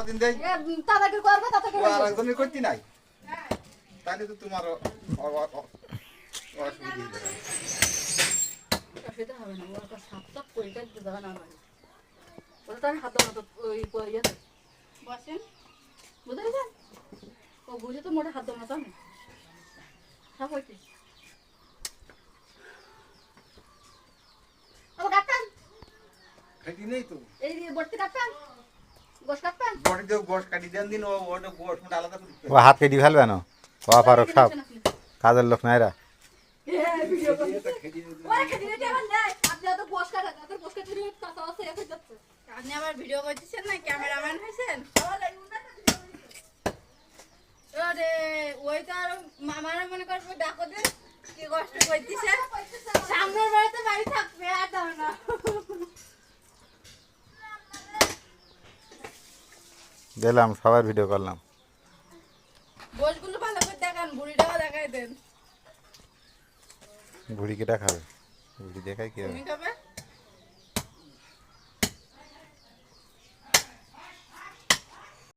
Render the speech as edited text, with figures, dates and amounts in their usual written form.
দিন দেই তাদেরকে করবে তাদেরকে আর একজনের করতে নাই তাহলে তো তোমার অসুবিধা হয়ে যাবে সেটা হবে না ওর কাছে সাপ সাপ করে দিতে যাবে না আমার ওটা তো আমি হাত ধরো ওই ইয়েতে বসেন বুঝতে পেরেছেন ও বুঝে তো মোটে হাত ধরো তো আমি সাপ হইতে ও কাটতাম খাইতে নেই তো এই বটতে কাটতাম গোশ কাটতাম বডি দেও গোশ কাটি দেন দিন ও ওটা গোশ মোটা আলাদা করে ও হাত কেটে ফেলবে না ও ফারুক সাহেব কাজের লোক না এরা ভিডিও করতে এটা খেতে দিন ওরা খেতে দিতে আমার নাই আপনি তো গোশ কাটা তাদের গোশ কাটতে দিলে কথা আছে এক হয়ে যাচ্ছে আপনি আবার ভিডিও করতেছেন না ক্যামেরাম্যান হয়েছেন ওরে ওই তো আর মামারা মনে করবো ডাকো দেন কি কষ্ট করতেছে সামনের বাড়িতে বাড়ি থাকবে আর দাও না দিলাম সবার ভিডিও করলাম গোশগুলো ভালো করে দেখান বুড়িটাও দেখাই দেন বুড়ি কেটা খাবে বুড়ি দেখাই কি হবে তুমি খাবে